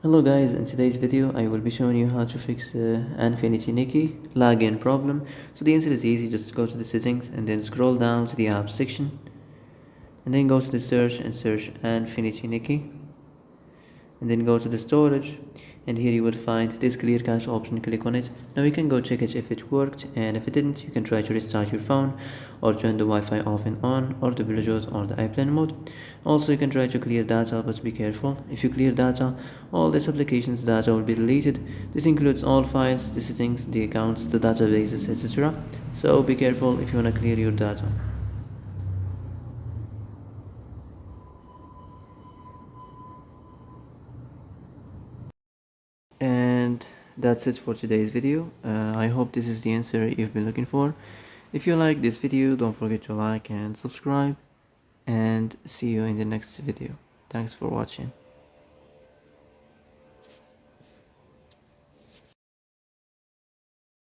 Hello guys, in today's video I will be showing you how to fix Infinity Nikki login problem. So the answer is easy, just go to the settings and then scroll down to the apps section and then go to the search and search Infinity Nikki and then go to the storage, and here you will find this clear cache option. Click on it. Now you can go check it if it worked, and if it didn't you can try to restart your phone or turn the Wi-Fi off and on, or the Bluetooth or the airplane mode. Also you can try to clear data, but be careful. If you clear data, all this application's data will be deleted. This includes all files, the settings, the accounts, the databases, etc. So be careful if you want to clear your data. And that's it for today's video. I hope this is the answer you've been looking for. If you like this video, don't forget to like and subscribe, and see you in the next video. Thanks for watching.